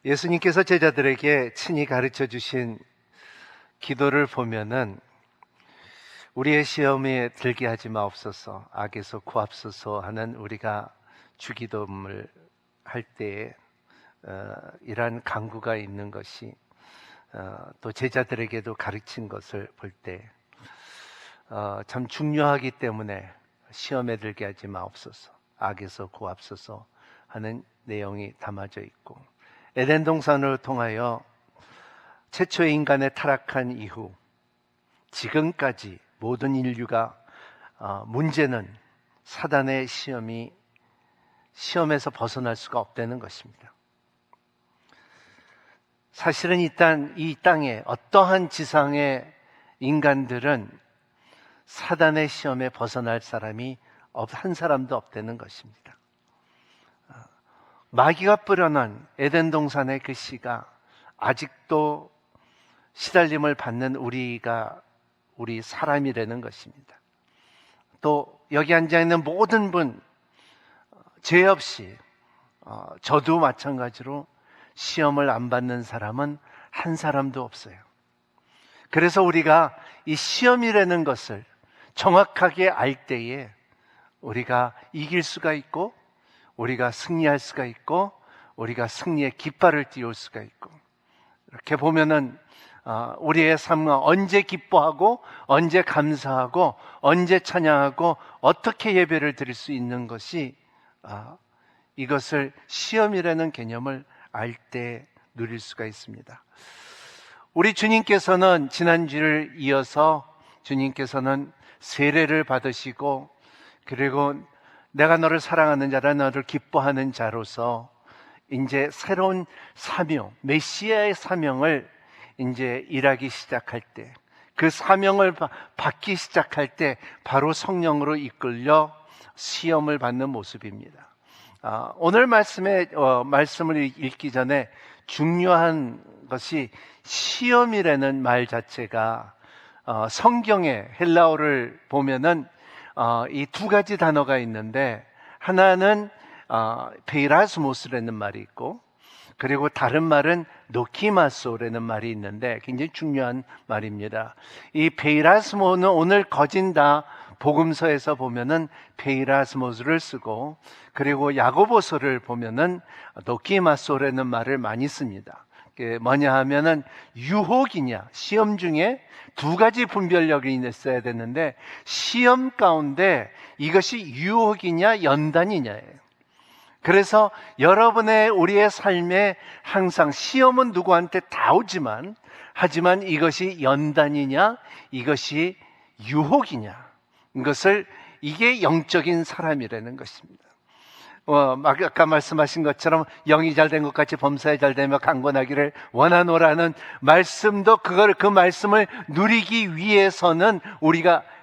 예수님께서 제자들에게 친히 가르쳐 주신 기도를 보면은 우리의 시험에 들게 하지 마옵소서, 악에서 구합소서 하는 우리가 주기도문을 할 때에 이러한 강구가 있는 것이 또 제자들에게도 가르친 것을 볼 때 참 중요하기 때문에 시험에 들게 하지 마옵소서, 악에서 구합소서 하는 내용이 담아져 있고, 에덴 동산을 통하여 최초의 인간의 타락한 이후 지금까지 모든 인류가 문제는 사단의 시험에서 벗어날 수가 없다는 것입니다. 사실은 이 땅에 어떠한 지상의 인간들은 사단의 시험에 벗어날 사람이 한 사람도 없다는 것입니다. 마귀가 뿌려놓은 에덴 동산의 그 씨가 아직도 시달림을 받는 우리 사람이라는 것입니다. 또 여기 앉아있는 모든 분, 죄 없이 저도 마찬가지로 시험을 안 받는 사람은 한 사람도 없어요. 그래서 우리가 이 시험이라는 것을 정확하게 알 때에 우리가 이길 수가 있고, 우리가 승리할 수가 있고, 우리가 승리의 깃발을 띄울 수가 있고, 이렇게 보면은 우리의 삶은 언제 기뻐하고, 언제 감사하고, 언제 찬양하고, 어떻게 예배를 드릴 수 있는 것이 이것을 시험이라는 개념을 알 때 누릴 수가 있습니다. 우리 주님께서는 지난주를 이어서 주님께서는 세례를 받으시고, 그리고 내가 너를 사랑하는 자라, 너를 기뻐하는 자로서 이제 새로운 사명, 메시아의 사명을 이제 일하기 시작할 때, 그 사명을 받기 시작할 때 바로 성령으로 이끌려 시험을 받는 모습입니다. 오늘 말씀을 읽기 전에 중요한 것이 시험이라는 말 자체가 성경의 헬라어를 보면은 이 두 가지 단어가 있는데, 하나는 베이라스모스라는 말이 있고, 그리고 다른 말은 노키마소라는 말이 있는데 굉장히 중요한 말입니다. 이 베이라스모는 오늘 거진다 복음서에서 보면은 베이라스모스를 쓰고, 그리고 야고보서를 보면은 노키마소라는 말을 많이 씁니다. 그게 뭐냐 하면은 유혹이냐, 시험 중에 두 가지 분별력이 있어야 되는데, 시험 가운데 이것이 유혹이냐 연단이냐예요. 그래서 우리의 삶에 항상 시험은 누구한테 다 오지만, 하지만 이것이 연단이냐, 이것이 유혹이냐, 이게 영적인 사람이라는 것입니다. 아까 말씀하신 것처럼 영이 잘 된 것 같이 범사에 잘 되며 강건하기를 원하노라는 말씀도 그 말씀을 누리기 위해서는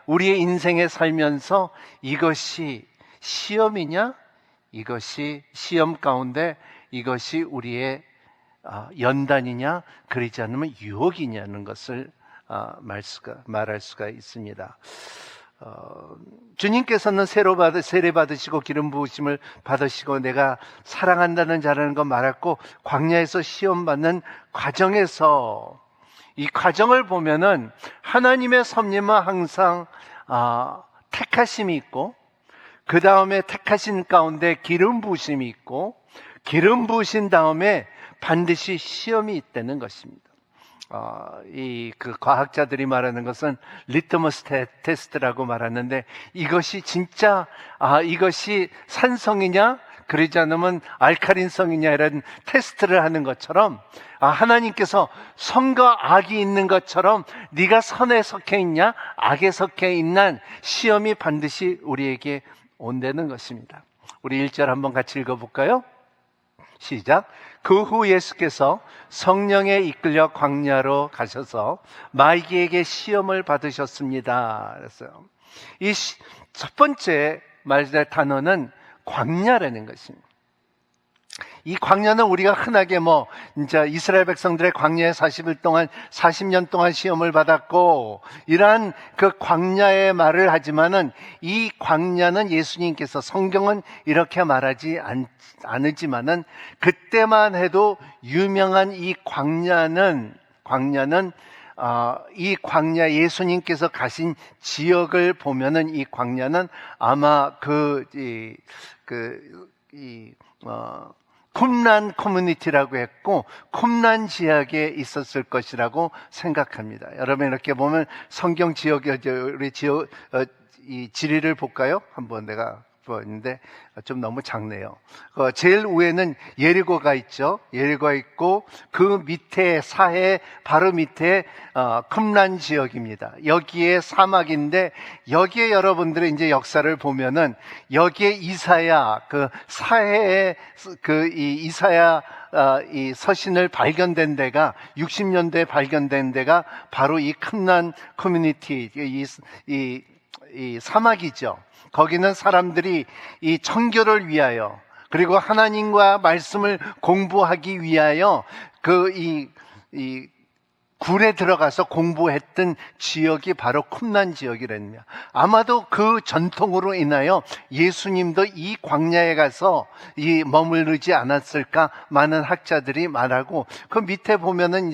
우리의 인생에 살면서 이것이 시험이냐, 이것이 시험 가운데 이것이 우리의 연단이냐, 그러지 않으면 유혹이냐는 것을 말할 수가 있습니다. 주님께서는 세례 받으시고 기름 부으심을 받으시고 내가 사랑한다는 자라는 거 말했고, 광야에서 시험 받는 과정에서 이 과정을 보면은 하나님의 섭리는 항상 택하심이 있고, 그 다음에 택하신 가운데 기름 부으심이 있고, 기름 부으신 다음에 반드시 시험이 있다는 것입니다. 그 과학자들이 말하는 것은 리트머스 테스트라고 말하는데, 이것이 진짜 이것이 산성이냐, 그러지 않으면 알카린성이냐, 이런 테스트를 하는 것처럼 하나님께서 선과 악이 있는 것처럼 네가 선에 속해 있냐, 악에 속해 있는 시험이 반드시 우리에게 온다는 것입니다. 우리 1절 한번 같이 읽어볼까요? 시작. 그 후 예수께서 성령에 이끌려 광야로 가셔서 마귀에게 시험을 받으셨습니다. 그랬어요. 이 첫 번째 말할 단어는 광야라는 것입니다. 이 광야는 우리가 흔하게 이제 이스라엘 백성들의 광야에 40년 동안 시험을 받았고, 이러한 그 광야의 말을 하지만은 이 광야는 예수님께서, 성경은 이렇게 말하지 않으지만은 그때만 해도 유명한 이 광야는 이 광야, 예수님께서 가신 지역을 보면은 이 광야는 아마 쿰란 커뮤니티라고 했고, 쿰란 지역에 있었을 것이라고 생각합니다. 여러분, 이렇게 보면 성경 우리 이 지리를 볼까요? 한번 내가 보았는데 좀 너무 작네요. 제일 위에는 예리고가 있죠. 예리고가 있고, 그 밑에 사해 바로 밑에 쿰란 지역입니다. 여기에 사막인데, 여기에 여러분들의 이제 역사를 보면은 여기에 이사야, 그 사해에 이 이사야 이 서신을 발견된 데가 60년대에 발견된 데가 바로 이 쿰란 커뮤니티, 이 사막이죠. 거기는 사람들이 이 청교를 위하여, 그리고 하나님과 말씀을 공부하기 위하여 이 굴에 들어가서 공부했던 지역이 바로 쿰란 지역이랍니다. 아마도 그 전통으로 인하여 예수님도 이 광야에 가서 머무르지 않았을까 많은 학자들이 말하고, 그 밑에 보면은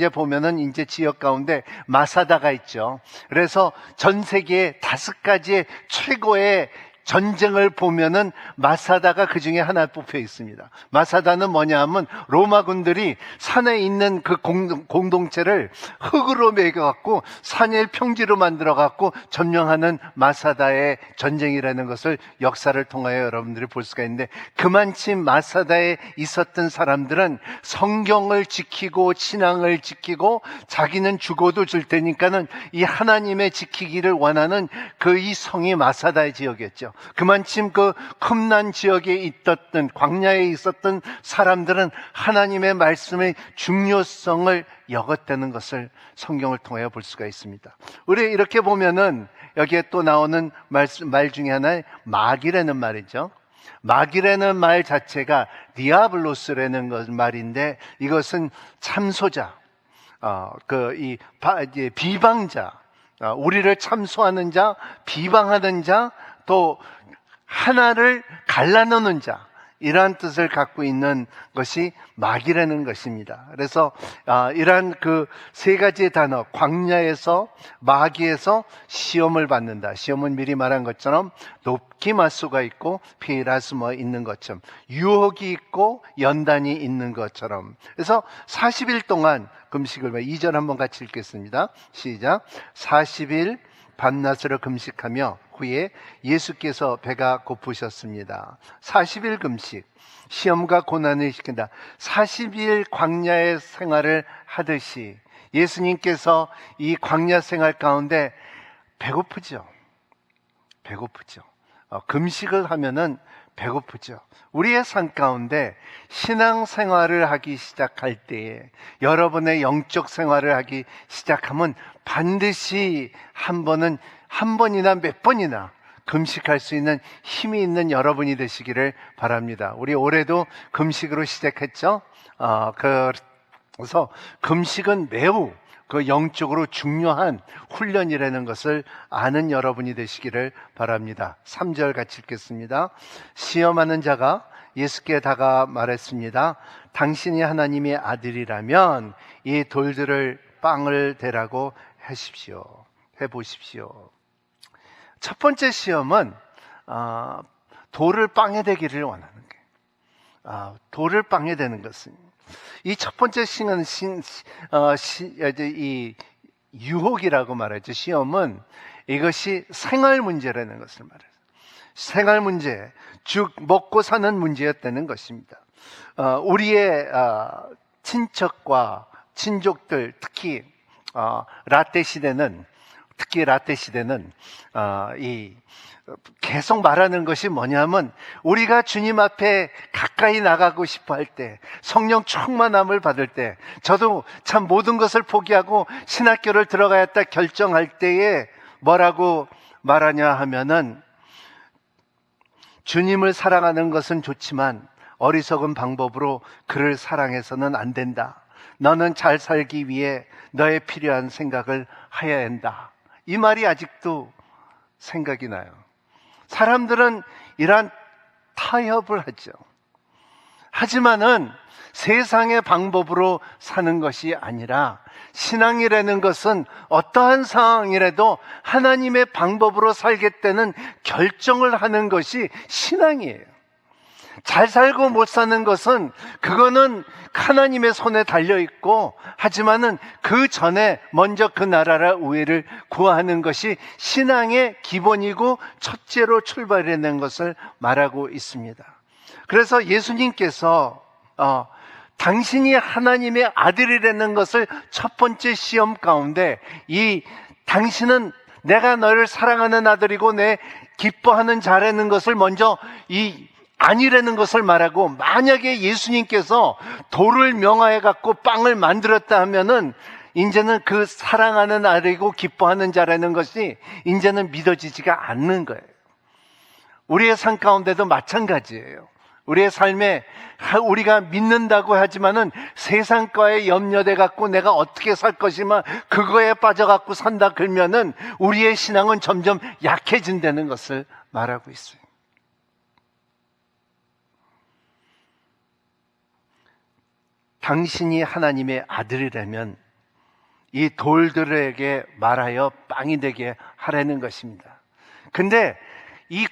이제 지역 가운데 마사다가 있죠. 그래서 전 세계에 5가지의 최고의 전쟁을 보면은 마사다가 그 중에 하나 뽑혀 있습니다. 마사다는 뭐냐 하면, 로마군들이 산에 있는 그 공동체를 흙으로 매겨갖고 산을 평지로 만들어갖고 점령하는 마사다의 전쟁이라는 것을 역사를 통하여 여러분들이 볼 수가 있는데, 그만큼 마사다에 있었던 사람들은 성경을 지키고 신앙을 지키고, 자기는 죽어도 줄 테니까는 이 하나님의 지키기를 원하는 이 성이 마사다의 지역이었죠. 그만큼 그 쿰란 지역에 있었던, 광야에 있었던 사람들은 하나님의 말씀의 중요성을 여겼다는 것을 성경을 통하여 볼 수가 있습니다. 우리 이렇게 보면은 여기에 또 나오는 말 중에 하나의 마귀라는 말이죠. 마귀라는 말 자체가 디아블로스라는 말인데, 이것은 참소자, 비방자, 우리를 참소하는 자, 비방하는 자, 또 하나를 갈라놓는 자, 이러한 뜻을 갖고 있는 것이 마귀라는 것입니다. 그래서 이러한 그 3가지의 단어, 광야에서, 마귀에서 시험을 받는다. 시험은 미리 말한 것처럼 높기마수가 있고 피라스모 있는 것처럼, 유혹이 있고 연단이 있는 것처럼. 그래서 40일 동안 금식을, 2절 한번 같이 읽겠습니다. 시작. 40일 밤낮으로 금식하며 후에 예수께서 배가 고프셨습니다. 40일 금식, 시험과 고난을 시킨다. 40일 광야의 생활을 하듯이 예수님께서 이 광야 생활 가운데 배고프죠. 금식을 하면은 배고프죠. 우리의 삶 가운데 신앙생활을 하기 시작할 때에, 여러분의 영적 생활을 하기 시작하면 반드시 한 번이나 몇 번이나 금식할 수 있는 힘이 있는 여러분이 되시기를 바랍니다. 우리 올해도 금식으로 시작했죠. 그래서 금식은 매우 영적으로 중요한 훈련이라는 것을 아는 여러분이 되시기를 바랍니다. 3절 같이 읽겠습니다. 시험하는 자가 예수께 다가와 말했습니다. 당신이 하나님의 아들이라면 이 돌들을 빵을 되라고 해보십시오. 첫 번째 시험은 돌을 빵에 되기를 원하는 거예요. 돌을 빵에 되는 것은, 이 첫 번째 시험은 이 유혹이라고 말하죠. 시험은 이것이 생활 문제라는 것을 말해요. 생활 문제, 즉 먹고 사는 문제였다는 것입니다. 우리의 친척과 친족들, 특히 라떼 시대는 계속 말하는 것이 뭐냐면, 우리가 주님 앞에 가까이 나가고 싶어 할 때, 성령 충만함을 받을 때, 저도 참 모든 것을 포기하고 신학교를 들어가야겠다 결정할 때에 뭐라고 말하냐 하면은, 주님을 사랑하는 것은 좋지만 어리석은 방법으로 그를 사랑해서는 안 된다. 너는 잘 살기 위해 너의 필요한 생각을 해야 한다. 이 말이 아직도 생각이 나요. 사람들은 이러한 타협을 하죠. 하지만은 세상의 방법으로 사는 것이 아니라 신앙이라는 것은 어떠한 상황이라도 하나님의 방법으로 살겠다는 결정을 하는 것이 신앙이에요. 잘 살고 못 사는 것은 그거는 하나님의 손에 달려있고, 하지만은 그 전에 먼저 그 나라라 우애를 구하는 것이 신앙의 기본이고 첫째로 출발해낸 것을 말하고 있습니다. 그래서 예수님께서 당신이 하나님의 아들이라는 것을 첫 번째 시험 가운데 당신은 내가 너를 사랑하는 아들이고 내 기뻐하는 자라는 것을 먼저 아니라는 것을 말하고, 만약에 예수님께서 돌을 명하여 갖고 빵을 만들었다 하면은 이제는 그 사랑하는 아들이고 기뻐하는 자라는 것이 이제는 믿어지지가 않는 거예요. 우리의 삶 가운데도 마찬가지예요. 우리의 삶에 우리가 믿는다고 하지만은 세상과에 염려돼 갖고 내가 어떻게 살 것이면 그거에 빠져 갖고 산다 그러면은 우리의 신앙은 점점 약해진다는 것을 말하고 있어요. 당신이 하나님의 아들이라면 이 돌들에게 말하여 빵이 되게 하라는 것입니다. 근데 이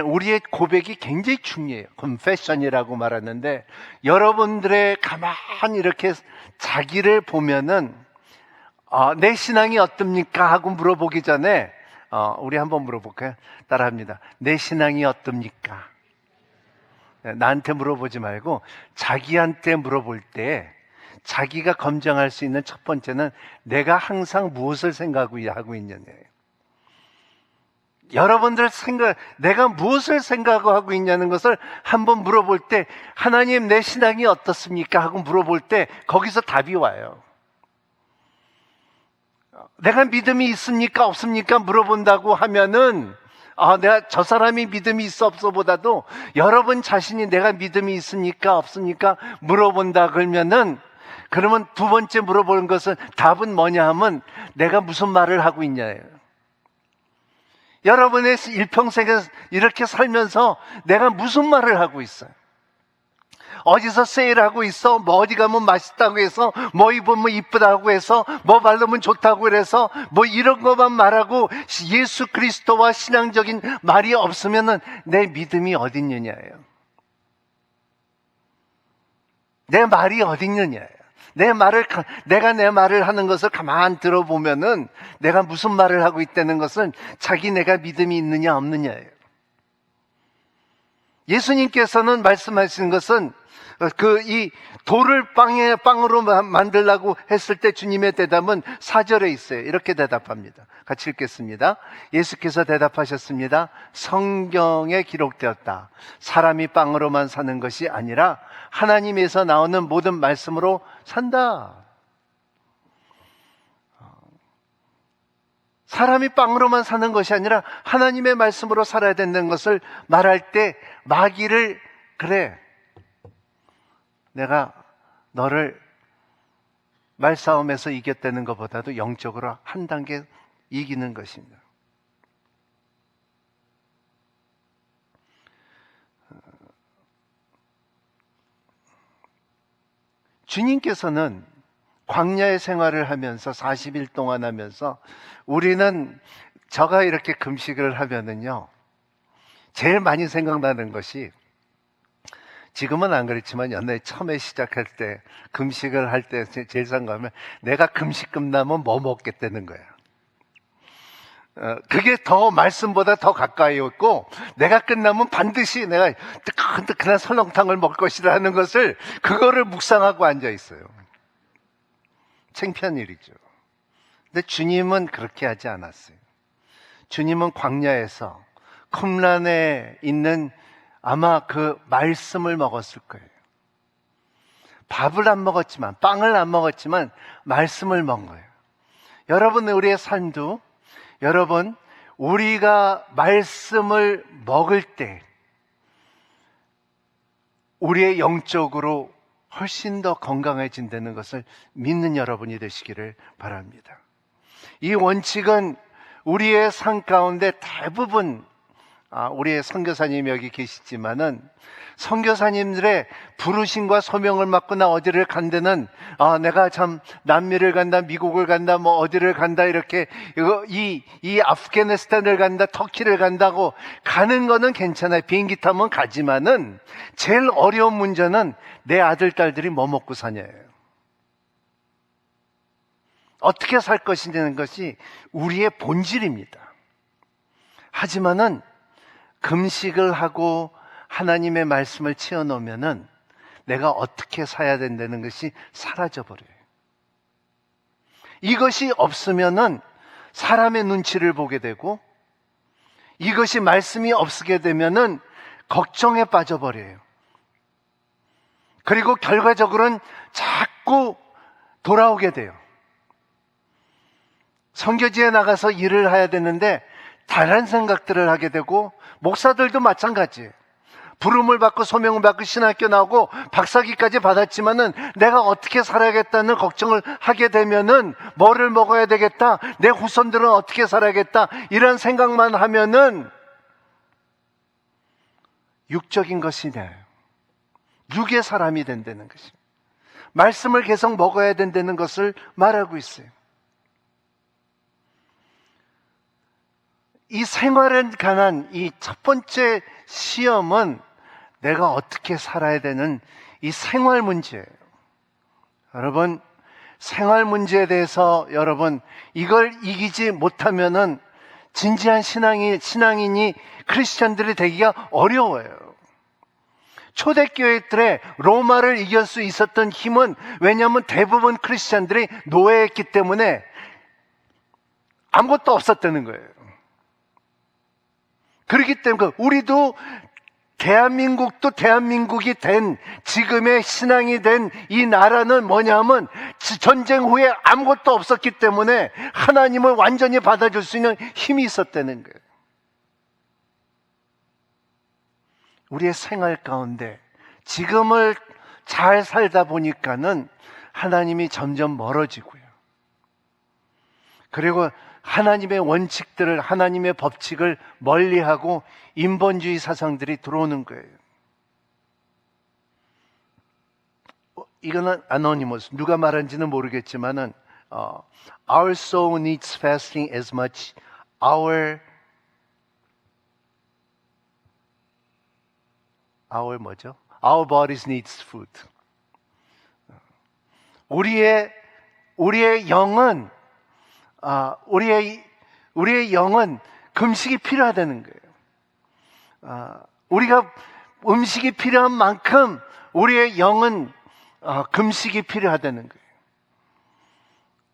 우리의 고백이 굉장히 중요해요. confession이라고 말하는데, 여러분들의 가만히 이렇게 자기를 보면은 내 신앙이 어떻습니까? 하고 물어보기 전에 우리 한번 물어볼까요? 따라합니다. 내 신앙이 어떻습니까? 나한테 물어보지 말고 자기한테 물어볼 때 자기가 검증할 수 있는 첫 번째는 내가 항상 무엇을 생각하고 있느냐예요. 여러분들 내가 무엇을 생각하고 있냐는 것을 한번 물어볼 때, 하나님 내 신앙이 어떻습니까? 하고 물어볼 때 거기서 답이 와요. 내가 믿음이 있습니까? 없습니까? 물어본다고 하면은 내가 저 사람이 믿음이 있어 없어 보다도 여러분 자신이 내가 믿음이 있습니까? 없습니까? 물어본다 그러면 두 번째 물어보는 것은 답은 뭐냐 하면 내가 무슨 말을 하고 있냐예요. 여러분의 일평생에 이렇게 살면서 내가 무슨 말을 하고 있어요? 어디서 세일하고 있어? 뭐 어디 가면 맛있다고 해서, 뭐 입으면 이쁘다고 해서, 뭐 바르면 좋다고 그래서, 뭐 이런 것만 말하고 예수 그리스도와 신앙적인 말이 없으면 내 믿음이 어디 있느냐예요. 내 말이 어디 있느냐예요. 내가 내 말을 하는 것을 가만 들어보면은 내가 무슨 말을 하고 있다는 것은 내가 믿음이 있느냐 없느냐예요. 예수님께서는 말씀하시는 것은 이 돌을 빵으로 만들라고 했을 때 주님의 대답은 4절에 있어요. 이렇게 대답합니다. 같이 읽겠습니다. 예수께서 대답하셨습니다. 성경에 기록되었다. 사람이 빵으로만 사는 것이 아니라 하나님에서 나오는 모든 말씀으로 산다. 사람이 빵으로만 사는 것이 아니라 하나님의 말씀으로 살아야 된다는 것을 말할 때 마귀를, 그래, 내가 너를 말싸움에서 이겼다는 것보다도 영적으로 한 단계 이기는 것입니다. 주님께서는 광야의 생활을 하면서 40일 동안 하면서, 우리는 저가 이렇게 금식을 하면은요, 제일 많이 생각나는 것이, 지금은 안 그렇지만 옛날에 처음에 시작할 때 금식을 할 때 제일 생각하면 내가 금식 끝나면 뭐 먹겠다는 거야. 그게 더 말씀보다 더 가까이 있고, 내가 끝나면 반드시 내가 뜨끈뜨끈한 설렁탕을 먹을 것이라는 것을, 그거를 묵상하고 앉아 있어요. 창피한 일이죠. 근데 주님은 그렇게 하지 않았어요. 주님은 광야에서 쿰란에 있는 아마 그 말씀을 먹었을 거예요. 밥을 안 먹었지만, 빵을 안 먹었지만 말씀을 먹은 거예요. 여러분, 우리의 삶도, 여러분, 우리가 말씀을 먹을 때 우리의 영적으로 훨씬 더 건강해진다는 것을 믿는 여러분이 되시기를 바랍니다. 이 원칙은 우리의 삶 가운데 대부분, 우리의 선교사님이 여기 계시지만은 선교사님들의 부르심과 소명을 맡고 나 어디를 간다는, 내가 참 남미를 간다, 미국을 간다, 뭐 어디를 간다, 이렇게 이 아프가니스탄을 간다, 터키를 간다고 가는 거는 괜찮아요. 비행기 타면 가지만은 제일 어려운 문제는 내 아들 딸들이 뭐 먹고 사냐예요. 어떻게 살 것이냐는 것이 우리의 본질입니다. 하지만은 금식을 하고 하나님의 말씀을 채워놓으면은 내가 어떻게 살아야 된다는 것이 사라져버려요. 이것이 없으면은 사람의 눈치를 보게 되고, 이것이 말씀이 없게 되면은 걱정에 빠져버려요. 그리고 결과적으로는 자꾸 돌아오게 돼요. 선교지에 나가서 일을 해야 되는데 다른 생각들을 하게 되고, 목사들도 마찬가지예요. 부름을 받고 소명을 받고 신학교 나오고 박사기까지 받았지만은 내가 어떻게 살아야겠다는 걱정을 하게 되면은 뭐를 먹어야 되겠다, 내 후손들은 어떻게 살아야겠다, 이런 생각만 하면은 육적인 것이 돼요. 육의 사람이 된다는 것이, 말씀을 계속 먹어야 된다는 것을 말하고 있어요. 이 생활에 관한 이 첫 번째 시험은 내가 어떻게 살아야 되는 이 생활 문제예요. 여러분, 생활 문제에 대해서 여러분 이걸 이기지 못하면은 진지한 신앙인이 크리스천들이 되기가 어려워요. 초대교회들의 로마를 이길 수 있었던 힘은, 왜냐하면 대부분 크리스천들이 노예했기 때문에 아무것도 없었다는 거예요. 그렇기 때문에 우리도 대한민국도 대한민국이 된, 지금의 신앙이 된 이 나라는 뭐냐면 전쟁 후에 아무것도 없었기 때문에 하나님을 완전히 받아줄 수 있는 힘이 있었다는 거예요. 우리의 생활 가운데 지금을 잘 살다 보니까는 하나님이 점점 멀어지고요. 그리고 하나님의 원칙들을, 하나님의 법칙을 멀리하고 인본주의 사상들이 들어오는 거예요. 이거는 anonymous, 누가 말한지는 모르겠지만은 Our soul needs fasting as much our 뭐죠? Our bodies needs food. 우리의 영은 우리의 영은 금식이 필요하다는 거예요. 우리가 음식이 필요한 만큼 우리의 영은 금식이 필요하다는 거예요.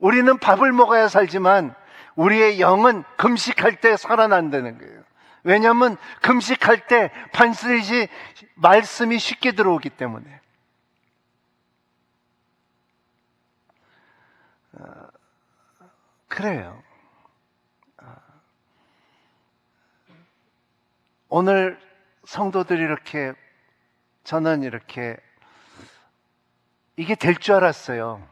우리는 밥을 먹어야 살지만 우리의 영은 금식할 때 살아난다는 거예요. 왜냐하면 금식할 때 반드시 말씀이 쉽게 들어오기 때문에. 그래요. 오늘 성도들이 이렇게, 저는 이렇게 이게 될 줄 알았어요.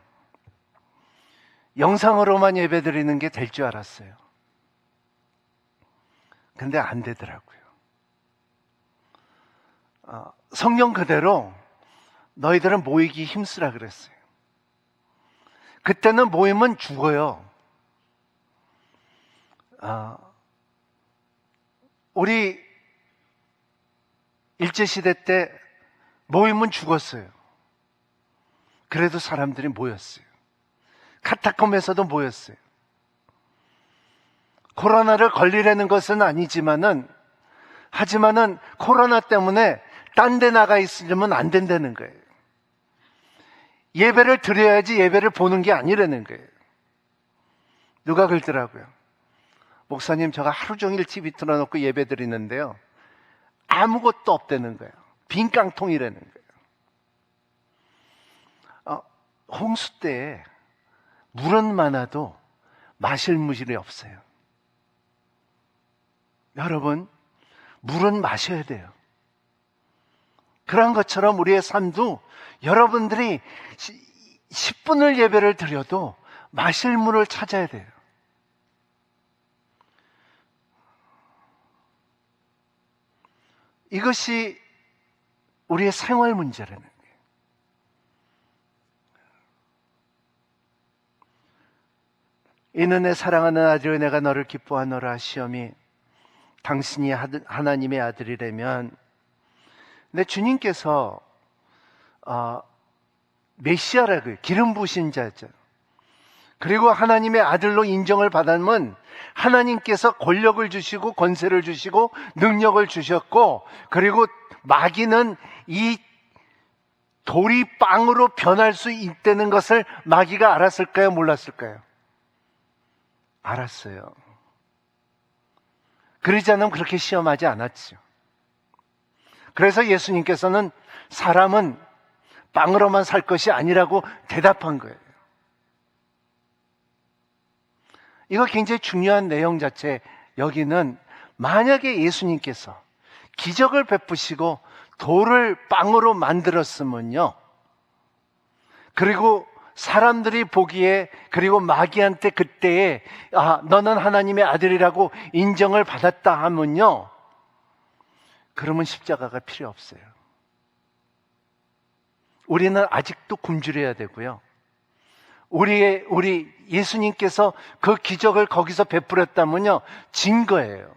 영상으로만 예배드리는 게 될 줄 알았어요. 근데 안 되더라고요. 성경 그대로 너희들은 모이기 힘쓰라 그랬어요. 그때는 모이면 죽어요. 우리 일제시대 때 모이면 죽었어요. 그래도 사람들이 모였어요. 카타콤에서도 모였어요. 코로나를 걸리려는 것은 아니지만은, 하지만은 코로나 때문에 딴 데 나가 있으려면 안 된다는 거예요. 예배를 드려야지 예배를 보는 게 아니라는 거예요. 누가 그러더라고요. 목사님, 제가 하루 종일 TV 틀어놓고 예배 드리는데요, 아무것도 없다는 거예요. 빈 깡통이라는 거예요. 홍수 때 물은 많아도 마실 물이 없어요. 여러분, 물은 마셔야 돼요. 그런 것처럼 우리의 삶도 여러분들이 10분을 예배를 드려도 마실 물을 찾아야 돼요. 이것이 우리의 생활 문제라는 거예요. 이는 내 사랑하는 아들여 내가 너를 기뻐하노라 시험이 당신이 하나님의 아들이라면, 근데 주님께서 메시아라고요. 기름 부으신 자죠. 그리고 하나님의 아들로 인정을 받으면 하나님께서 권력을 주시고 권세를 주시고 능력을 주셨고, 그리고 마귀는 이 돌이 빵으로 변할 수 있다는 것을 마귀가 알았을까요? 몰랐을까요? 알았어요. 그러지 않으면 그렇게 시험하지 않았죠. 그래서 예수님께서는 사람은 빵으로만 살 것이 아니라고 대답한 거예요. 이거 굉장히 중요한 내용 자체. 여기는 만약에 예수님께서 기적을 베푸시고 돌을 빵으로 만들었으면요, 그리고 사람들이 보기에, 그리고 마귀한테 그때에 너는 하나님의 아들이라고 인정을 받았다 하면요, 그러면 십자가가 필요 없어요. 우리는 아직도 굶주려야 되고요, 우리 예수님께서 그 기적을 거기서 베풀었다면요, 진 거예요.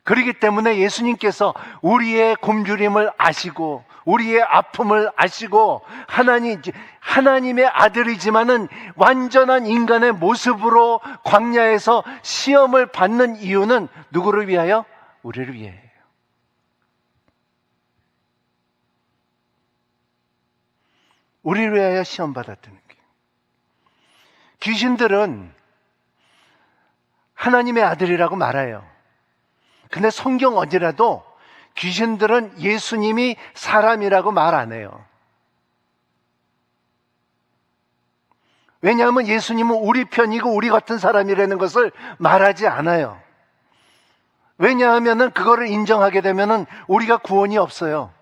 그렇기 때문에 예수님께서 우리의 굶주림을 아시고 우리의 아픔을 아시고 하나님의 아들이지만은 완전한 인간의 모습으로 광야에서 시험을 받는 이유는 누구를 위하여? 우리를 위해요. 우리를 위하여 시험 받았다는 거예요. 귀신들은 하나님의 아들이라고 말해요. 근데 성경 어디라도 귀신들은 예수님이 사람이라고 말 안 해요. 왜냐하면 예수님은 우리 편이고 우리 같은 사람이라는 것을 말하지 않아요. 왜냐하면 그거를 인정하게 되면 우리가 구원이 없어요.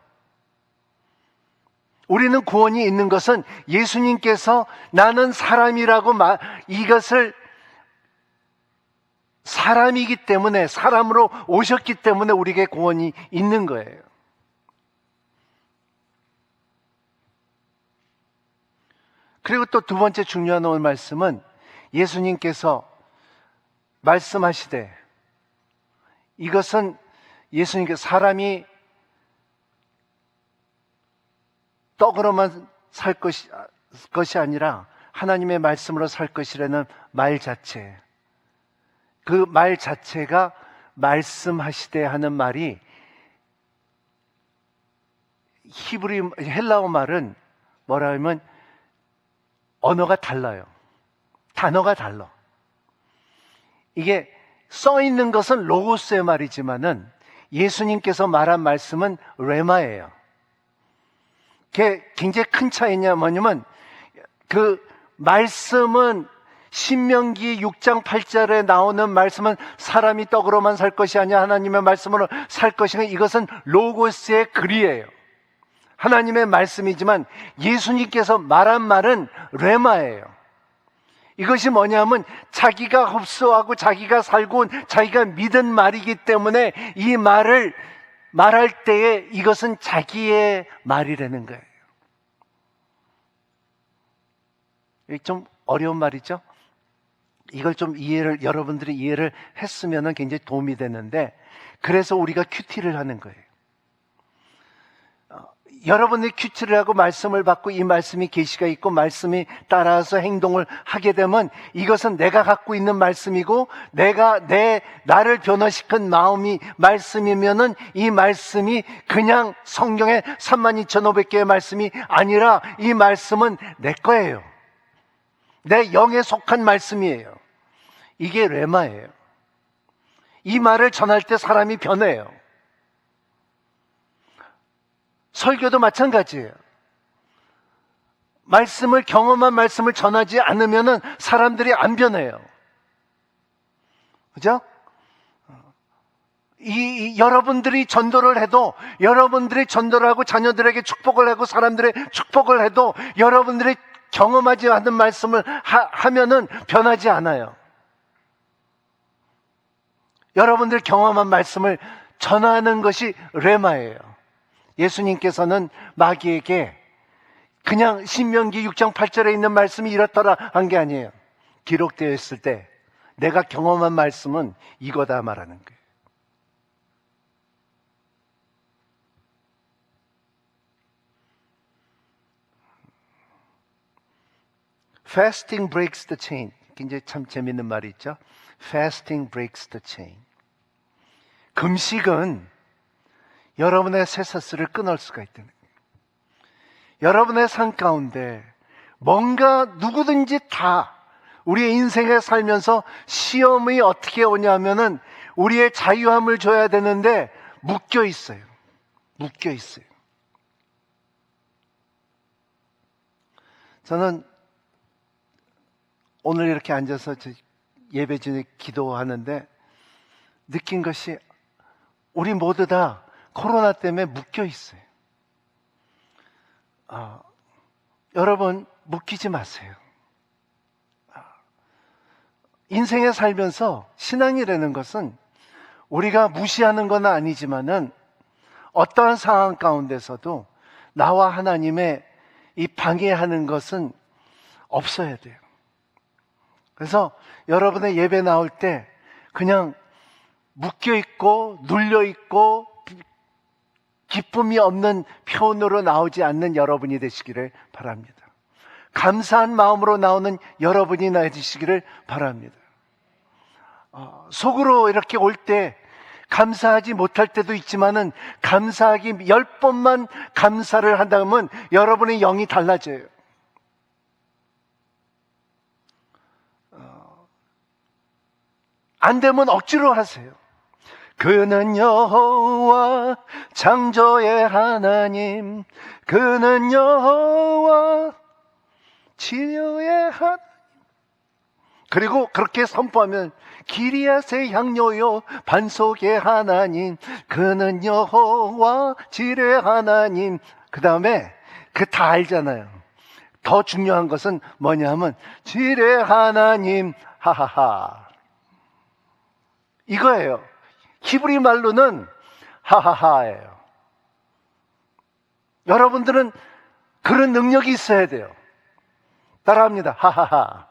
우리는 구원이 있는 것은 예수님께서 나는 사람이라고 이것을 사람이기 때문에, 사람으로 오셨기 때문에 우리에게 구원이 있는 거예요. 그리고 또 두 번째 중요한 오늘 말씀은 예수님께서 말씀하시되, 이것은 예수님께서 사람이 떡으로만 살 것이 아니라 하나님의 말씀으로 살 것이라는 말 자체, 그 말 자체가 말씀하시되 하는 말이 헬라어 말은 뭐라 하면 언어가 달라요. 단어가 달라. 이게 써 있는 것은 로고스의 말이지만은 예수님께서 말한 말씀은 레마예요. 그게 굉장히 큰 차이냐 뭐냐면, 그 말씀은 신명기 6장 8절에 나오는 말씀은 사람이 떡으로만 살 것이 아니라 하나님의 말씀으로 살 것이니, 이것은 로고스의 글이에요. 하나님의 말씀이지만 예수님께서 말한 말은 레마예요. 이것이 뭐냐면 자기가 흡수하고 자기가 살고 자기가 믿은 말이기 때문에 이 말을 말할 때에 이것은 자기의 말이라는 거예요. 좀 어려운 말이죠? 이걸 좀 여러분들이 이해를 했으면 굉장히 도움이 되는데, 그래서 우리가 큐티를 하는 거예요. 여러분들이 큐티를 하고 말씀을 받고 이 말씀이 계시가 있고 말씀이 따라서 행동을 하게 되면 이것은 내가 갖고 있는 말씀이고 나를 변화시킨 마음이 말씀이면은 이 말씀이 그냥 성경의 32,500개의 말씀이 아니라 이 말씀은 내 거예요. 내 영에 속한 말씀이에요. 이게 레마예요. 이 말을 전할 때 사람이 변해요. 설교도 마찬가지예요. 경험한 말씀을 전하지 않으면 사람들이 안 변해요. 그죠? 여러분들이 전도를 해도, 여러분들이 전도를 하고 자녀들에게 축복을 하고 사람들의 축복을 해도 여러분들이 경험하지 않은 말씀을 하면은 변하지 않아요. 여러분들 경험한 말씀을 전하는 것이 레마예요. 예수님께서는 마귀에게 그냥 신명기 6장 8절에 있는 말씀이 이렇더라 한 게 아니에요. 기록되어 있을 때 내가 경험한 말씀은 이거다 말하는 거예요. Fasting breaks the chain. 굉장히 참 재밌는 말이 있죠. Fasting breaks the chain. 금식은 여러분의 쇠사슬을 끊을 수가 있다는 거예요. 여러분의 삶 가운데 뭔가 누구든지 다 우리의 인생에 살면서 시험이 어떻게 오냐면은 우리의 자유함을 줘야 되는데 묶여 있어요. 묶여 있어요. 저는 오늘 이렇게 앉아서 예배 전에 기도하는데 느낀 것이 우리 모두 다 코로나 때문에 묶여 있어요. 여러분 묶이지 마세요. 인생에 살면서 신앙이라는 것은 우리가 무시하는 건 아니지만은 어떠한 상황 가운데서도 나와 하나님의 이 방해하는 것은 없어야 돼요. 그래서 여러분의 예배 나올 때 그냥 묶여있고 눌려있고 기쁨이 없는 표현으로 나오지 않는 여러분이 되시기를 바랍니다. 감사한 마음으로 나오는 여러분이 되시기를 바랍니다. 속으로 이렇게 올 때 감사하지 못할 때도 있지만은 감사하기 10번만 감사를 한다면 여러분의 영이 달라져요. 안 되면 억지로 하세요. 그는 여호와 창조의 하나님, 그는 여호와 치료의 하나님. 그리고 그렇게 선포하면 기리앗의 향료요 반석의 하나님, 그는 여호와 지뢰 하나님. 그 다음에 그 다 알잖아요. 더 중요한 것은 뭐냐면 지뢰 하나님 하하하 이거예요. 히브리 말로는 하하하예요. 여러분들은 그런 능력이 있어야 돼요. 따라합니다. 하하하.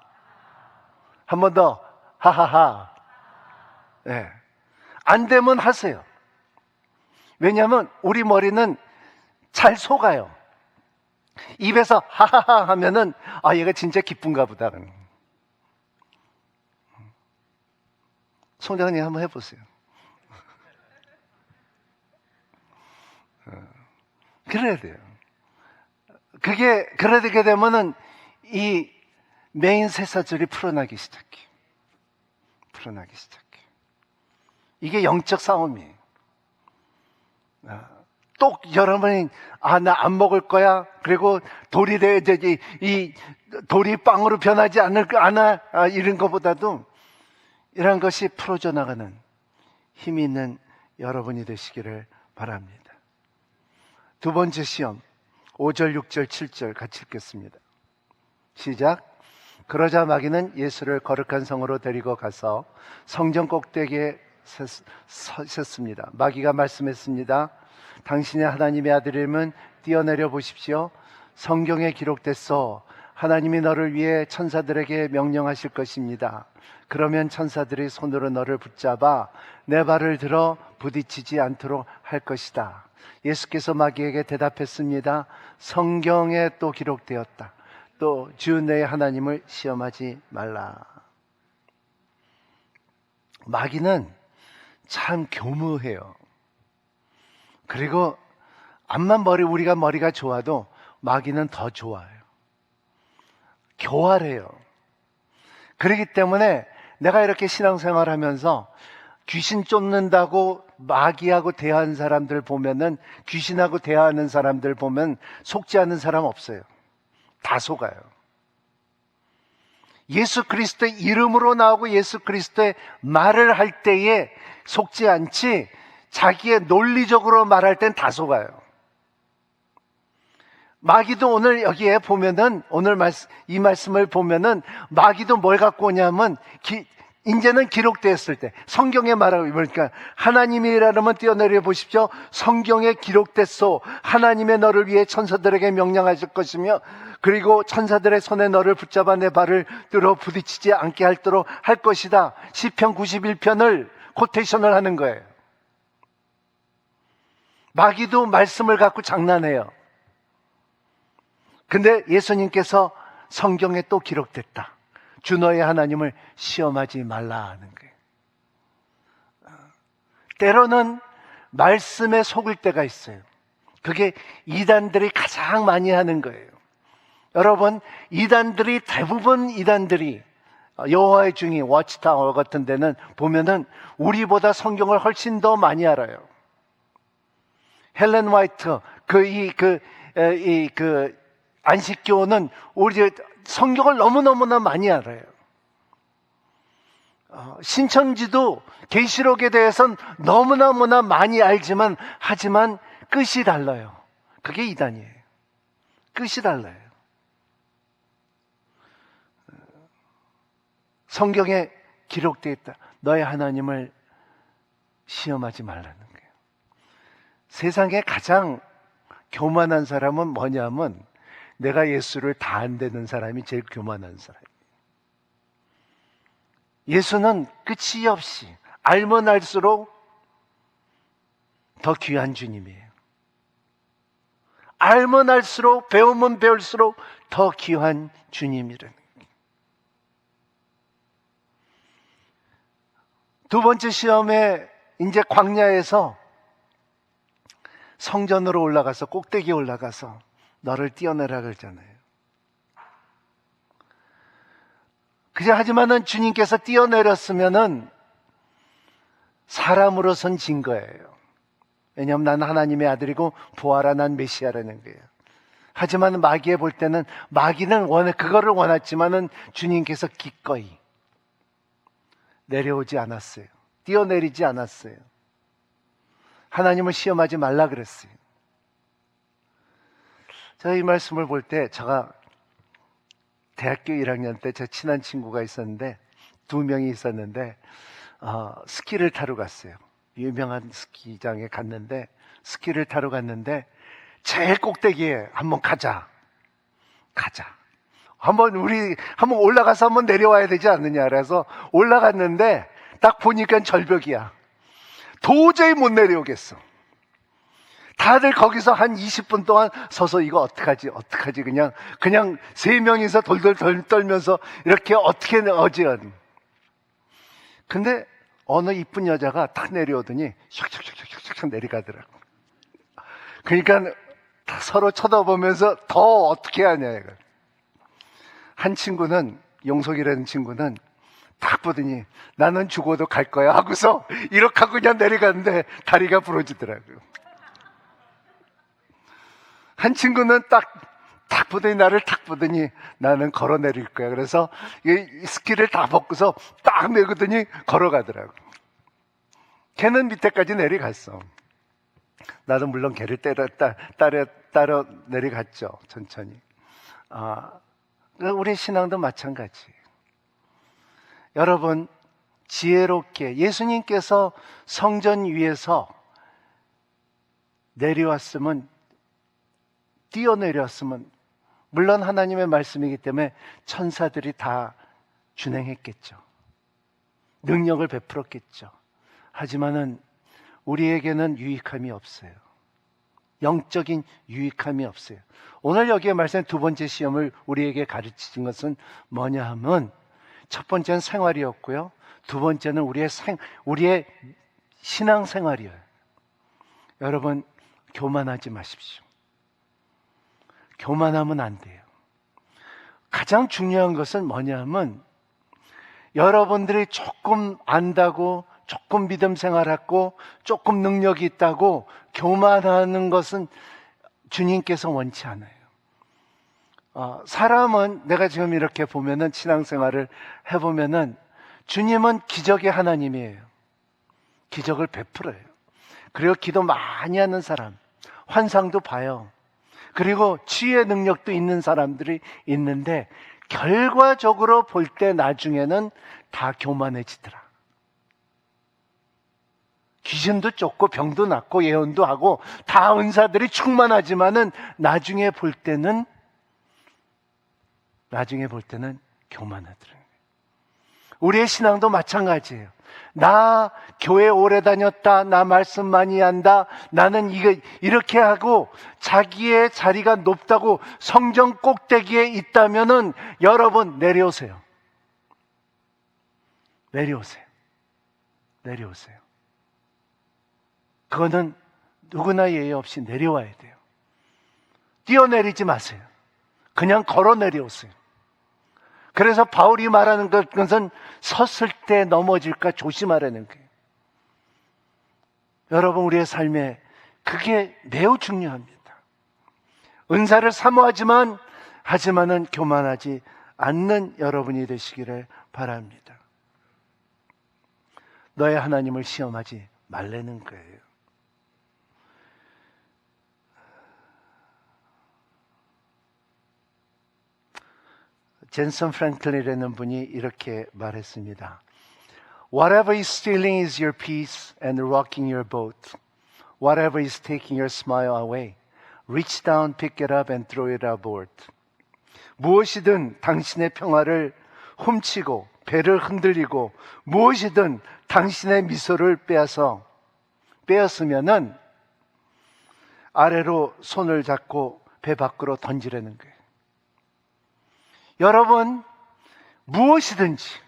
한 번 더. 하하하. 네. 안 되면 하세요. 왜냐하면 우리 머리는 잘 속아요. 입에서 하하하 하면은 얘가 진짜 기쁜가 보다. 총장님 한번 해보세요. 그래야 돼요. 그러게 되면은 이 메인 쇠사슬이 풀어나기 시작해. 이게 영적 싸움이에요. 또 여러분이 나 안 먹을 거야. 그리고 돌이 이 돌이 빵으로 변하지 않아. 이런 것보다도 이런 것이 풀어져 나가는 힘이 있는 여러분이 되시기를 바랍니다. 두 번째 시험 5절, 6절, 7절 같이 읽겠습니다. 시작. 그러자 마귀는 예수를 거룩한 성으로 데리고 가서 성전 꼭대기에 섰습니다. 마귀가 말씀했습니다. 당신의 하나님의 아들임은 뛰어내려 보십시오. 성경에 기록됐어. 하나님이 너를 위해 천사들에게 명령하실 것입니다. 그러면 천사들이 손으로 너를 붙잡아 내 발을 들어 부딪히지 않도록 할 것이다. 예수께서 마귀에게 대답했습니다. 성경에 또 기록되었다. 또 주 내 하나님을 시험하지 말라. 마귀는 참 교묘해요. 그리고 우리가 머리가 좋아도 마귀는 더 좋아요. 교활해요. 그렇기 때문에 내가 이렇게 신앙생활 하면서 귀신 쫓는다고 마귀하고 대하는 사람들 보면은, 귀신하고 대하는 사람들 보면 속지 않는 사람 없어요. 다 속아요. 예수 그리스도의 이름으로 나오고 예수 그리스도의 말을 할 때에 속지 않지 자기의 논리적으로 말할 땐 다 속아요. 마귀도 오늘 여기에 보면은 이 말씀을 보면은 마귀도 뭘 갖고 오냐면 이제는 기록되었을 때 성경에 말하고 보니까 하나님이라면 뛰어내려 보십시오. 성경에 기록됐소. 하나님의 너를 위해 천사들에게 명령하실 것이며 그리고 천사들의 손에 너를 붙잡아 내 발을 뚫어 부딪히지 않게 할 것이다. 시편 91편을 코테이션을 하는 거예요. 마귀도 말씀을 갖고 장난해요. 근데 예수님께서 성경에 또 기록됐다. 주 너의 하나님을 시험하지 말라 하는 거예요. 때로는 말씀에 속을 때가 있어요. 그게 이단들이 가장 많이 하는 거예요. 여러분, 대부분 이단들이 여호와의 증인, 워치타워 같은 데는 보면은 우리보다 성경을 훨씬 더 많이 알아요. 헬렌 화이트, 안식교는 우리 성경을 너무너무나 많이 알아요. 신천지도 계시록에 대해서는 너무너무나 많이 알지만 하지만 끝이 달라요. 그게 이단이에요. 끝이 달라요. 성경에 기록되어 있다. 너의 하나님을 시험하지 말라는 거예요. 세상에 가장 교만한 사람은 뭐냐면 내가 예수를 다 안되는 사람이 제일 교만한 사람이에요. 예수는 끝이 없이 알면 알수록 더 귀한 주님이에요. 알면 알수록 배우면 배울수록 더 귀한 주님이라는 거예요. 두 번째 시험에 이제 광야에서 성전으로 올라가서 꼭대기에 올라가서 너를 띄어내라 그러잖아요. 하지만은 주님께서 띄어내렸으면은 사람으로선 진 거예요. 왜냐하면 난 하나님의 아들이고 부활한 난 메시아라는 거예요. 하지만 마귀에 볼 때는 마귀는 그거를 원했지만은 주님께서 기꺼이 내려오지 않았어요. 띄어내리지 않았어요. 하나님을 시험하지 말라 그랬어요. 제가 이 말씀을 볼 때 제가 대학교 1학년 때 제 친한 친구가 있었는데 2명이 있었는데 스키를 타러 갔어요. 유명한 스키장에 갔는데 스키를 타러 갔는데 제일 꼭대기에 한번 가자. 한번 올라가서 한번 내려와야 되지 않느냐. 그래서 올라갔는데 딱 보니까 절벽이야. 도저히 못 내려오겠어. 다들 거기서 한 20분 동안 서서 이거 어떡하지 그냥 3명이서 돌돌 떨면서 이렇게 어떻게 어지연. 근데 어느 이쁜 여자가 탁 내려오더니 샥샥샥샥샥 내려가더라고. 그러니까 서로 쳐다보면서 더 어떻게 하냐 이거. 한 친구는 용석이라는 친구는 딱 보더니 나는 죽어도 갈 거야 하고서 이렇게 하고 그냥 내려갔는데 다리가 부러지더라고요. 한 친구는 딱 보더니 나를 딱 보더니 나는 걸어 내릴 거야. 그래서 이 스키를 다 벗고서 딱 내거더니 걸어가더라고. 걔는 밑에까지 내려갔어. 나도 물론 걔를 따라 내려갔죠. 천천히. 우리 신앙도 마찬가지. 여러분, 지혜롭게 예수님께서 성전 위에서 뛰어내렸으면 물론 하나님의 말씀이기 때문에 천사들이 다 준행했겠죠. 능력을 베풀었겠죠. 하지만은 우리에게는 유익함이 없어요. 영적인 유익함이 없어요. 오늘 여기에 말씀한 두 번째 시험을 우리에게 가르치신 것은 뭐냐 하면 첫 번째는 생활이었고요. 두 번째는 우리의 신앙생활이에요. 여러분, 교만하지 마십시오. 교만하면 안 돼요. 가장 중요한 것은 뭐냐면 여러분들이 조금 안다고 조금 믿음 생활하고 조금 능력이 있다고 교만하는 것은 주님께서 원치 않아요. 사람은 내가 지금 이렇게 보면은 신앙생활을 해보면은 주님은 기적의 하나님이에요. 기적을 베풀어요. 그리고 기도 많이 하는 사람, 환상도 봐요. 그리고 치유의 능력도 있는 사람들이 있는데 결과적으로 볼 때 나중에는 다 교만해지더라. 귀신도 쫓고 병도 낫고 예언도 하고 다 은사들이 충만하지만은 나중에 볼 때는 교만하더라. 우리의 신앙도 마찬가지예요. 나 교회 오래 다녔다, 나 말씀 많이 한다, 나는 이렇게 하고 자기의 자리가 높다고 성전 꼭대기에 있다면은 여러분 내려오세요. 그거는 누구나 예의 없이 내려와야 돼요. 뛰어내리지 마세요. 그냥 걸어 내려오세요. 그래서 바울이 말하는 것은 섰을 때 넘어질까 조심하라는 거예요. 여러분, 우리의 삶에 그게 매우 중요합니다. 은사를 하지만은 교만하지 않는 여러분이 되시기를 바랍니다. 너의 하나님을 시험하지 말라는 거예요. 젠슨 프랭클린이라는 분이 이렇게 말했습니다. Whatever is stealing is your peace and rocking your boat. Whatever is taking your smile away, reach down, pick it up and throw it overboard. 무엇이든 당신의 평화를 훔치고 배를 흔들리고 무엇이든 당신의 미소를 빼앗으면은 아래로 손을 잡고 배 밖으로 던지라는 거예요. 여러분, 무엇이든지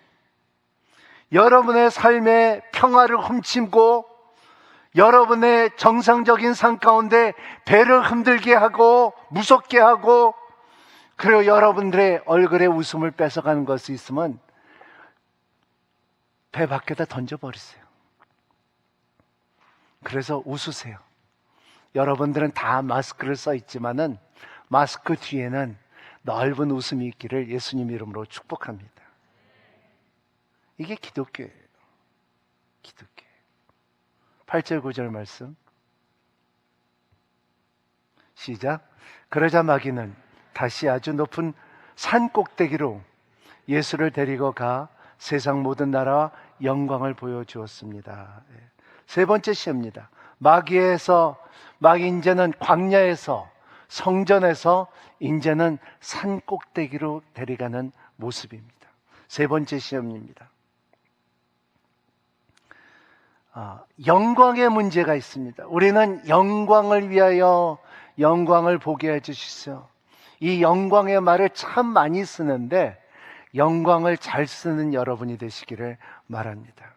여러분의 삶의 평화를 훔치고 여러분의 정상적인 삶 가운데 배를 흔들게 하고 무섭게 하고 그리고 여러분들의 얼굴에 웃음을 뺏어가는 것이 있으면 배 밖에다 던져버리세요. 그래서 웃으세요. 여러분들은 다 마스크를 써 있지만은 마스크 뒤에는 넓은 웃음이 있기를 예수님 이름으로 축복합니다. 이게 기독교예요. 8절 9절 말씀 시작. 그러자 마귀는 다시 아주 높은 산 꼭대기로 예수를 데리고 가 세상 모든 나라와 영광을 보여주었습니다. 세 번째 시험입니다. 마귀 이제는 광야에서 성전에서 이제는 산 꼭대기로 데려가는 모습입니다. 세 번째 시험입니다. 영광의 문제가 있습니다. 우리는 영광을 위하여 영광을 보게 해주시오. 이 영광의 말을 참 많이 쓰는데 영광을 잘 쓰는 여러분이 되시기를 바랍니다.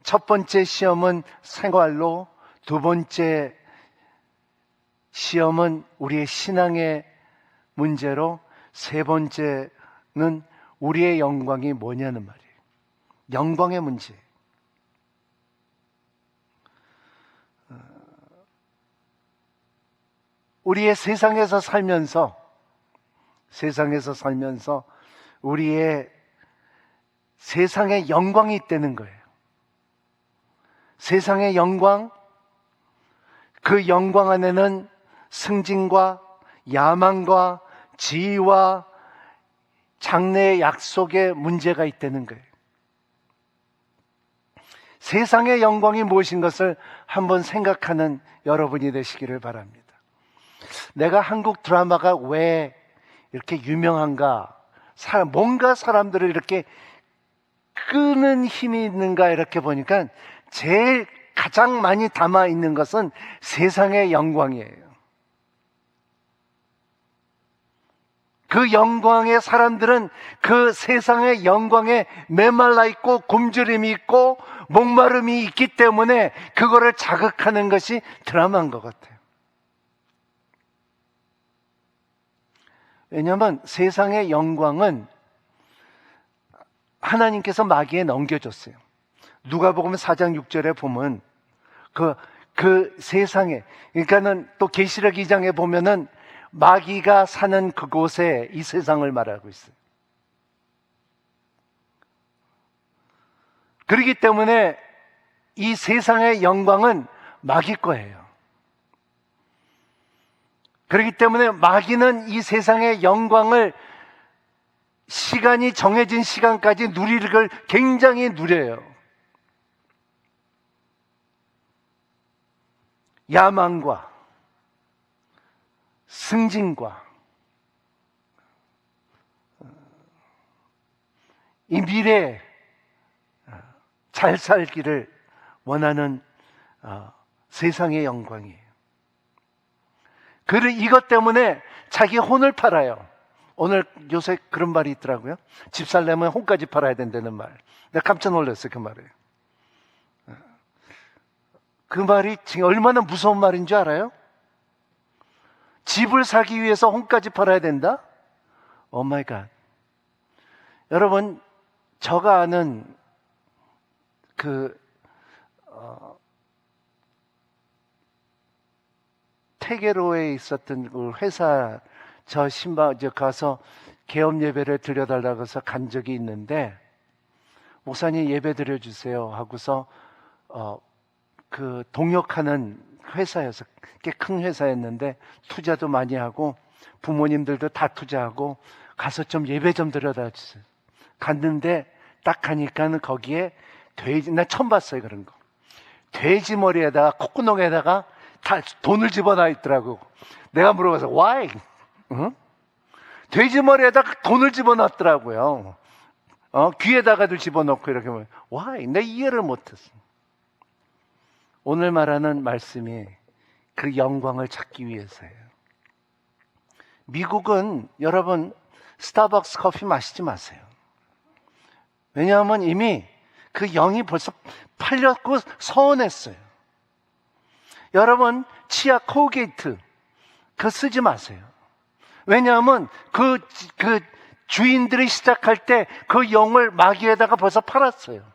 첫 번째 시험은 생활로, 두 번째 시험은 우리의 신앙의 문제로, 세 번째는 우리의 영광이 뭐냐는 말이에요. 영광의 문제. 우리의 세상에서 살면서 우리의 세상에 영광이 있다는 거예요. 세상의 영광, 그 영광 안에는 승진과 야망과 지위와 장래의 약속의 문제가 있다는 거예요. 세상의 영광이 무엇인 것을 한번 생각하는 여러분이 되시기를 바랍니다. 내가 한국 드라마가 왜 이렇게 유명한가? 뭔가 사람들을 이렇게 끄는 힘이 있는가? 이렇게 보니까 제일 가장 많이 담아 있는 것은 세상의 영광이에요. 그 영광의 사람들은 그 세상의 영광에 메말라 있고 굶주림이 있고 목마름이 있기 때문에 그거를 자극하는 것이 드라마인 것 같아요. 왜냐하면 세상의 영광은 하나님께서 마귀에 넘겨줬어요. 누가복음 4장 6절에 보면 그 세상에, 그러니까는 또 계시록 2장에 보면은 마귀가 사는 그곳에 이 세상을 말하고 있어요. 그렇기 때문에 이 세상의 영광은 마귀 거예요. 그렇기 때문에 마귀는 이 세상의 영광을 시간이 정해진 시간까지 누리는 걸 굉장히 누려요. 야망과 승진과 이 미래에 잘 살기를 원하는 세상의 영광이에요. 이것 때문에 자기 혼을 팔아요. 오늘 요새 그런 말이 있더라고요. 집 살려면 혼까지 팔아야 된다는 말. 내가 깜짝 놀랐어요, 그 말에. 그 말이 지금 얼마나 무서운 말인 줄 알아요? 집을 사기 위해서 혼까지 팔아야 된다? 오 마이 갓. 여러분, 제가 아는 태계로에 있었던 그 회사 가서 개업 예배를 드려달라고 해서 간 적이 있는데, 목사님 예배 드려주세요 하고서 그 동역하는 회사여서 꽤 큰 회사였는데 투자도 많이 하고 부모님들도 다 투자하고 가서 좀 예배 좀 드려다 주세요. 갔는데 딱 가니까는 거기에 나 처음 봤어요, 그런 거. 돼지 머리에다가 콧구멍에다가 다 돈을 집어넣어 있더라고. 내가 물어봐서 why? 응? 돼지 머리에다가 돈을 집어넣었더라고요. 귀에다가도 집어넣고 이렇게 보면 why? 내가 이해를 못했어. 오늘 말하는 말씀이 그 영광을 찾기 위해서예요. 미국은 여러분 스타벅스 커피 마시지 마세요. 왜냐하면 이미 그 영이 벌써 팔렸고 서운했어요. 여러분 치아 콜게이트 그거 쓰지 마세요. 왜냐하면 그 주인들이 시작할 때 그 영을 마귀에다가 벌써 팔았어요.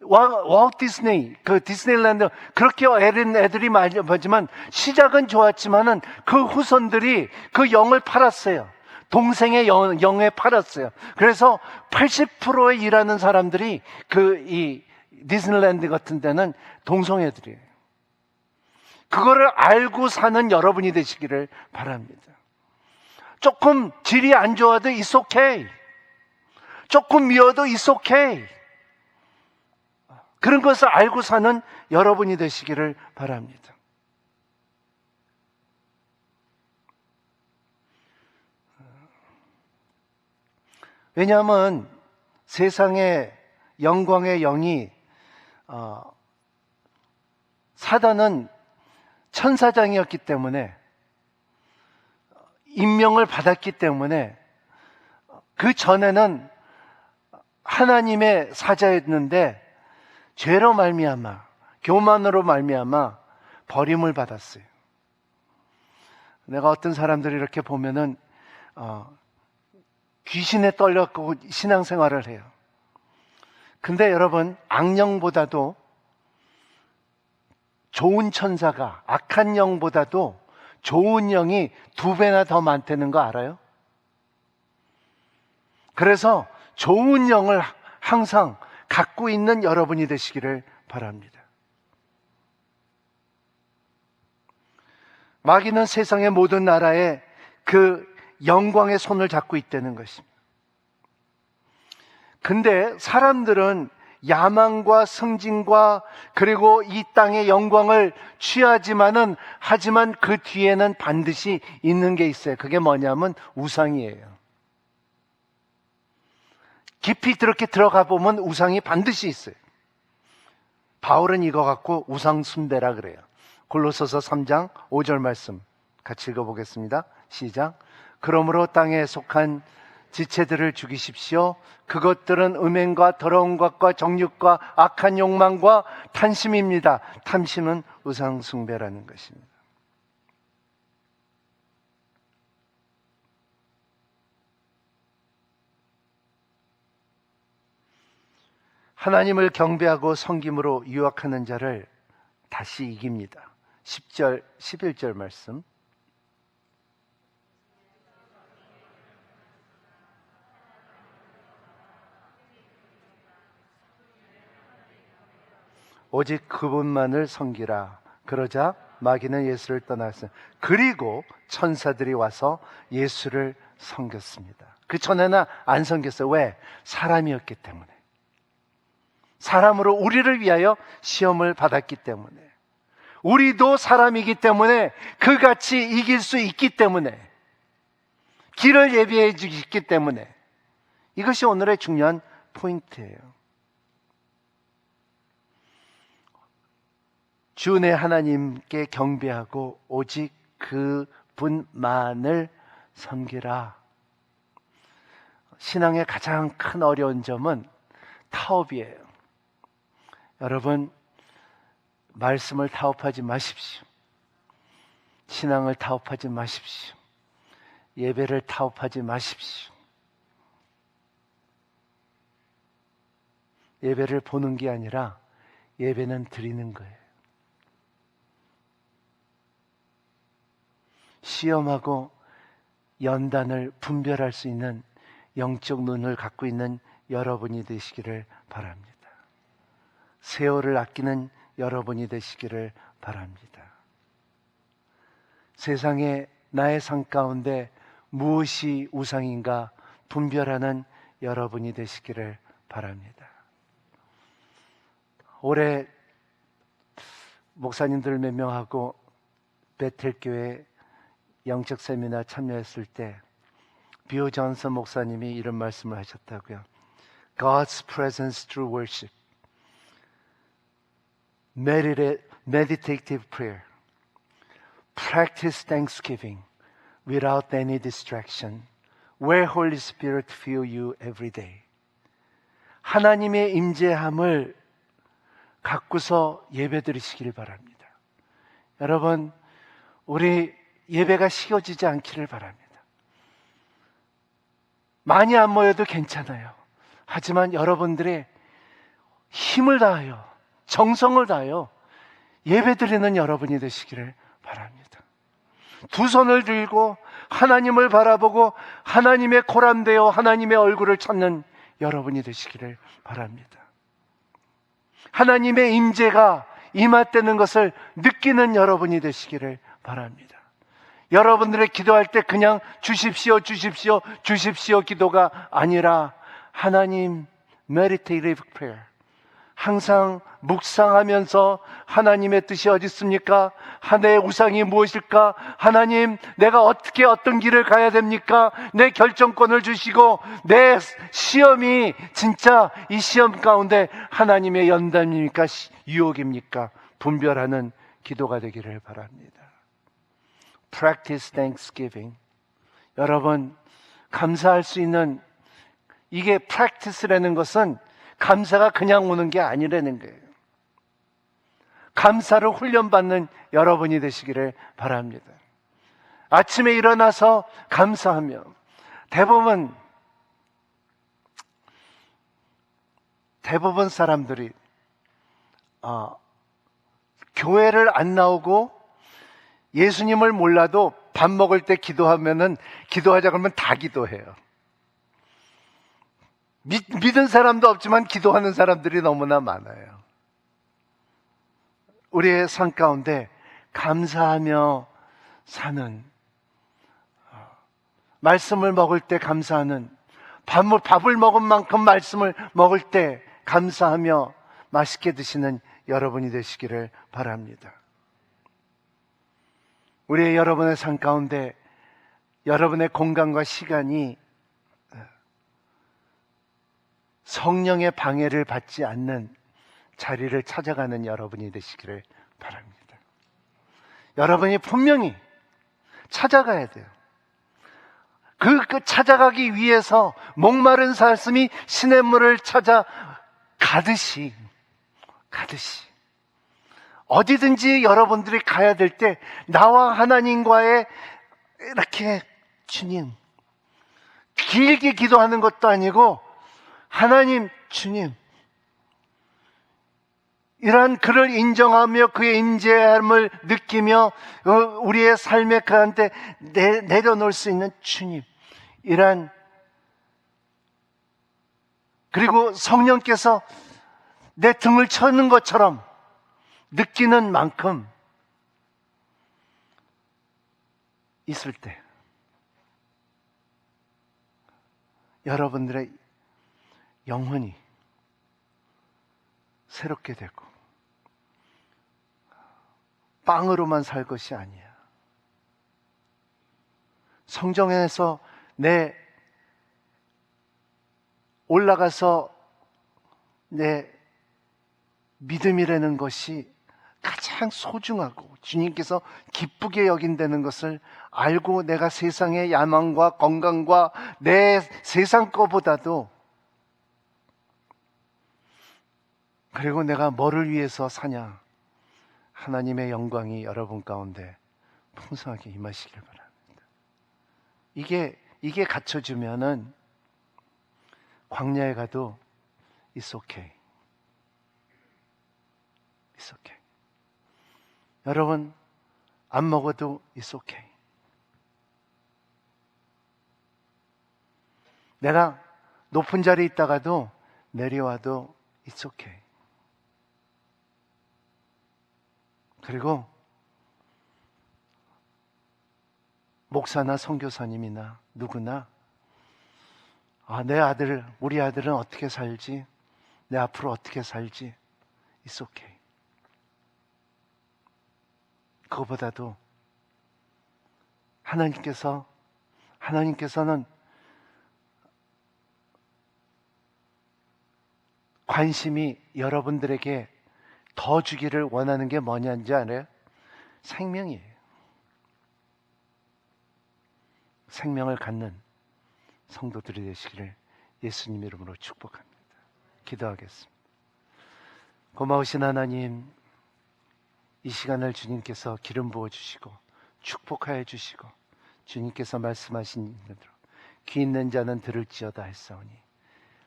월트 디스니, 그 디즈니랜드 그렇게 애들이 많이 보지만 시작은 좋았지만은 그 후손들이 그 영을 팔았어요. 동생의 영에 팔았어요. 그래서 80%의 일하는 사람들이 이 디즈니랜드 같은 데는 동성애들이에요. 그거를 알고 사는 여러분이 되시기를 바랍니다. 조금 질이 안 좋아도 it's okay. 조금 미워도 it's okay. 그런 것을 알고 사는 여러분이 되시기를 바랍니다. 왜냐하면 세상의 영광의 영이 사단은 천사장이었기 때문에 임명을 받았기 때문에 그 전에는 하나님의 사자였는데 죄로 말미암아 교만으로 말미암아 버림을 받았어요. 내가 어떤 사람들이 이렇게 보면은 귀신에 떨렸고 신앙생활을 해요. 근데 여러분 악령보다도 좋은 천사가 악한 영보다도 좋은 영이 2배나 더 많다는 거 알아요? 그래서 좋은 영을 항상 갖고 있는 여러분이 되시기를 바랍니다. 마귀는 세상의 모든 나라에 그 영광의 손을 잡고 있다는 것입니다. 근데 사람들은 야망과 승진과 그리고 이 땅의 영광을 하지만 그 뒤에는 반드시 있는 게 있어요. 그게 뭐냐면 우상이에요. 깊이 그렇게 들어가 보면 우상이 반드시 있어요. 바울은 이거 갖고 우상 숭배라 그래요. 골로새서 3장 5절 말씀 같이 읽어보겠습니다. 시작. 그러므로 땅에 속한 지체들을 죽이십시오. 그것들은 음행과 더러운 것과 정욕과 악한 욕망과 탐심입니다. 탐심은 우상 숭배라는 것입니다. 하나님을 경배하고 섬김으로 유혹하는 자를 다시 이깁니다. 10절, 11절 말씀. 오직 그분만을 섬기라. 그러자 마귀는 예수를 떠났어요. 그리고 천사들이 와서 예수를 섬겼습니다. 그 전에는 안 섬겼어요. 왜? 사람이었기 때문에. 사람으로 우리를 위하여 시험을 받았기 때문에. 우리도 사람이기 때문에 그같이 이길 수 있기 때문에, 길을 예비해 주셨기 때문에, 이것이 오늘의 중요한 포인트예요. 주 내 하나님께 경배하고 오직 그분만을 섬기라. 신앙의 가장 큰 어려운 점은 타협이에요. 여러분, 말씀을 타협하지 마십시오. 신앙을 타협하지 마십시오. 예배를 타협하지 마십시오. 예배를 보는 게 아니라 예배는 드리는 거예요. 시험하고 연단을 분별할 수 있는 영적 눈을 갖고 있는 여러분이 되시기를 바랍니다. 세월을 아끼는 여러분이 되시기를 바랍니다. 세상에 나의 삶 가운데 무엇이 우상인가 분별하는 여러분이 되시기를 바랍니다. 올해 목사님들 몇 명하고 베텔교회 영적 세미나 참여했을 때 비오 존슨 목사님이 이런 말씀을 하셨다고요. God's presence through worship, meditative prayer, practice thanksgiving without any distraction, where Holy Spirit fill you every day. 하나님의 임재함을 갖고서 예배드리시길 바랍니다. 여러분, 우리 예배가 식어지지 않기를 바랍니다. 많이 안 모여도 괜찮아요. 하지만 여러분들의 힘을 다하여, 정성을 다하여 예배드리는 여러분이 되시기를 바랍니다. 두 손을 들고 하나님을 바라보고 하나님의 코람되어 하나님의 얼굴을 찾는 여러분이 되시기를 바랍니다. 하나님의 임재가 임했다는 것을 느끼는 여러분이 되시기를 바랍니다. 여러분들의 기도할 때 그냥 주십시오, 주십시오, 주십시오 기도가 아니라 하나님, meditative prayer, 항상 묵상하면서 하나님의 뜻이 어디 있습니까? 하나의 우상이 무엇일까? 하나님, 내가 어떻게 어떤 길을 가야 됩니까? 내 결정권을 주시고 내 시험이 진짜 이 시험 가운데 하나님의 연단입니까? 유혹입니까? 분별하는 기도가 되기를 바랍니다. Practice Thanksgiving. 여러분, 감사할 수 있는, 이게 practice라는 것은 감사가 그냥 오는 게 아니라는 거예요. 감사를 훈련받는 여러분이 되시기를 바랍니다. 아침에 일어나서 감사하며, 대부분 사람들이 교회를 안 나오고 예수님을 몰라도 밥 먹을 때 기도하면은, 기도하자 그러면 다 기도해요. 믿은 사람도 없지만 기도하는 사람들이 너무나 많아요. 우리의 삶 가운데 감사하며 사는, 말씀을 먹을 때 감사하는, 밥을 먹은 만큼 말씀을 먹을 때 감사하며 맛있게 드시는 여러분이 되시기를 바랍니다. 우리의 여러분의 삶 가운데 여러분의 공간과 시간이 성령의 방해를 받지 않는 자리를 찾아가는 여러분이 되시기를 바랍니다. 여러분이 분명히 찾아가야 돼요. 그 찾아가기 위해서 목마른 사슴이 시냇물을 찾아 가듯이 어디든지 여러분들이 가야 될 때 나와 하나님과의 이렇게, 주님, 길게 기도하는 것도 아니고 하나님, 주님, 이러한 그를 인정하며 그의 임재함을 느끼며 우리의 삶의 가운데 내려놓을 수 있는 주님, 이러한, 그리고 성령께서 내 등을 쳐는 것처럼 느끼는 만큼 있을 때 여러분들의 영혼이 새롭게 되고 빵으로만 살 것이 아니야. 성경에서 내 올라가서 내 믿음이라는 것이 가장 소중하고 주님께서 기쁘게 여긴다는 것을 알고 내가 세상의 야망과 건강과 내 세상 거보다도 그리고 내가 뭐를 위해서 사냐? 하나님의 영광이 여러분 가운데 풍성하게 임하시길 바랍니다. 이게 갖춰지면은 광야에 가도 It's okay. It's okay. 여러분 안 먹어도 It's okay. 내가 높은 자리에 있다가도 내려와도 It's okay. 그리고 목사나 선교사님이나 누구나 내 아들, 우리 아들은 어떻게 살지? 내 앞으로 어떻게 살지? It's okay. 그거보다도 하나님께서는 관심이 여러분들에게 더 주기를 원하는 게 뭐냐는지 알아요? 생명이에요. 생명을 갖는 성도들이 되시기를 예수님 이름으로 축복합니다. 기도하겠습니다. 고마우신 하나님, 이 시간을 주님께서 기름 부어주시고 축복하여 주시고 주님께서 말씀하신 대로 귀 있는 자는 들을지어다 했사오니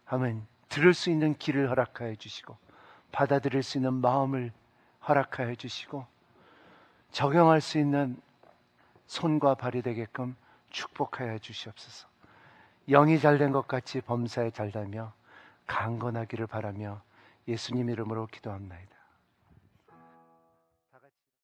아멘. 들을 수 있는 귀를 허락하여 주시고 받아들일 수 있는 마음을 허락하여 주시고 적용할 수 있는 손과 발이 되게끔 축복하여 주시옵소서. 영이 잘된 것 같이 범사에 잘되며 강건하기를 바라며 예수님 이름으로 기도합나이다.